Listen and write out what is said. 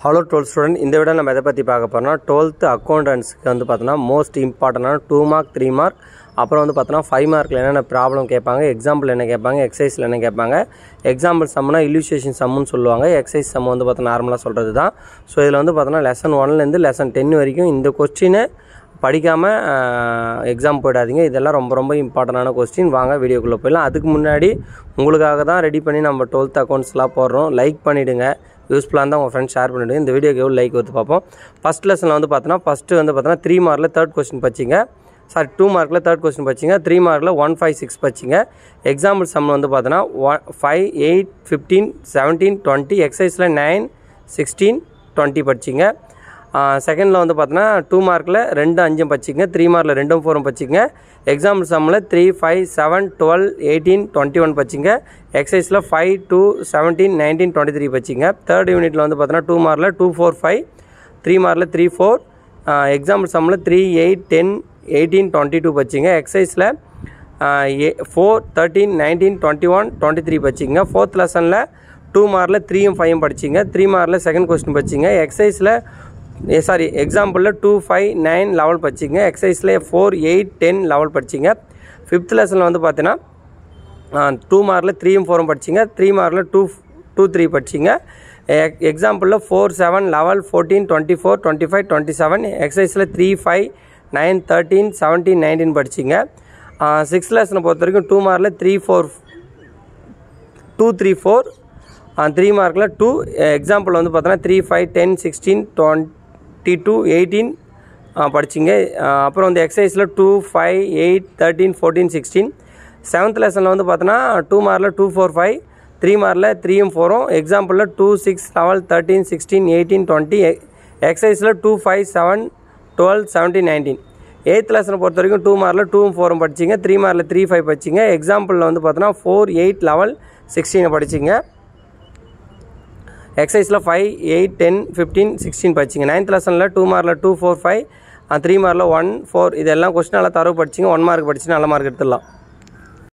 Hello 12th student, இந்த வீடியோல நம்ம எதை பத்தி பார்க்க போறோம்னா 12th அக்கவுண்டன்ட்ஸ்க்கு வந்து பார்த்தா மோஸ்ட் இம்பார்ட்டன்டான 2 மார்க் 3 மார்க் அப்புறம் வந்து பார்த்தா 5 மார்க்ல என்னென்ன ப்ராப்ளம் கேட்பாங்க, எக்ஸாம்பிள் என்ன கேட்பாங்க, எக்ஸர்சைஸ்ல என்ன கேட்பாங்க. எக்ஸாம்பிள் சம்னா இல்லுஸ்ட்ரேஷன் சம்னு சொல்லுவாங்க. எக்ஸர்சைஸ் சம் வந்து பார்த்தா நார்மலா சொல்றது தான். சோ இதுல வந்து பார்த்தா லெசன் 1ல இருந்து லெசன் 10 வரைக்கும் இந்த क्वेश्चन படிக்காம எக்ஸாம் போய்டாதீங்க. இதெல்லாம் ரொம்ப ரொம்ப இம்பார்ட்டன்டான क्वेश्चन. வாங்க வீடியோக்குள்ள போய்லாம். அதுக்கு முன்னாடி உங்களுக்காக தான் ரெடி பண்ணி நம்ம 12th அக்கவுண்ட்ஸ்லாம் போடுறோம். லைக் பண்ணிடுங்க. யூஸ்ஃபுல்லா இருந்தா உங்க फ्रेंड्स ஷேர் பண்ணிடுங்க. இந்த வீடியோக்கு எவ்வளவு லைக் வந்து பாப்போம். ஃபர்ஸ்ட் லெசன்ல வந்து பார்த்தா ஃபர்ஸ்ட் வந்து பார்த்தா 3 மார்க்ல தேர்ட் क्वेश्चन பச்சிங்க. சாரி 2 மார்க்ல தேர்ட் क्वेश्चन பச்சிங்க. 3 மார்க்ல 156 பச்சிங்க. எக்ஸாம்பிள் சம் வந்து பார்த்தா 5 8 15 17 20 எக்ஸர்சைஸ்ல 9 16 20 பச்சிங்க. செகண்ட்ல வந்து பார்த்தா 2 மார்க்ல 2 5 பச்சிங்க. 3 மார்க்ல 2 4 பச்சிங்க. எக்ஸாம்பிள் சம்ல 3 5 7 12 18 21 பச்சிங்க. எக்ஸர்சைஸ்ல 5 2 17 19 23 பச்சிங்க. தேர்ட் யூனிட்ல வந்து பார்த்தா 2 மார்க்ல 2 4 5 3 மார்க்ல 3 4 எக்ஸாம்பிள் சம்ல 3 8 10 18 22 பச்சிங்க. எக்ஸர்சைஸ்ல 4 13 19 21 23 பச்சிங்க. ஃபோர்த் லெசன்ல 2 மார்க்ல 3 5 படிச்சிங்க. 3 மார்க்ல செகண்ட் क्वेश्चन பச்சிங்க. எக்ஸர்சைஸ்ல எக்ஸாம்பிள்ல 2 5 9 11 படிச்சிங்க. எக்ஸர்சைஸ்ல 4 8 10 11 படிச்சிங்க. ஃபிஃப்த் லெசன்ல வந்து பார்த்தீங்கன்னா 2 மார்க்ல 3 4 படிச்சிங்க. 3 மார்க்ல 2 3 படிச்சிங்க. எக்ஸாம்பிள்ல 4 7 11 14 24 25 27 எக்ஸர்சைஸ்ல 3 5 9 13 17 19 படிச்சிங்க. சிக்ஸ்த் லெசனை பொறுத்த வரைக்கும் 2 மார்க்ல 3 4 2 3 4 3 மார்க்ல 2 எக்ஸாம்பிள் வந்து பார்த்தீங்கன்னா 3 5 10 16 22 18 படிச்சிங்க. அப்புறம் வந்து எக்ஸர்சைஸ்ல 2 5 8 13 14 16 செவன்த் லெசன்ல வந்து பார்த்தீங்கன்னா 2 மார்க்ல 2 4 5 3 மார்க்ல 3 4 எக்ஸாம்பிள்ல 2 6 12 13 16 18 20 எக்ஸர்சைஸ்ல 2 5 7 12 17 19 எய்த் லெசனை பொறுத்த வரைக்கும் 2 மார்க்ல 2 4 படிச்சிங்க. 3 மார்க்ல 3 5 படிச்சிங்க. எக்ஸாம்பிள்ல வந்து பார்த்தீங்கன்னா 4 8 11 16 படிச்சிங்க. எக்ஸர்சைஸ்ல 5 8 10 15 16 படிச்சிங்க. நைன்த் லெசன்ல 2 மார்க்ல 2 4 5 3 மார்க்ல 1 4 இதெல்லாம் क्वेश्चन நல்லா தரவு படிச்சிங்க. 1 மார்க் படிச்சு நல்ல மார்க் எடுத்துடலாம்.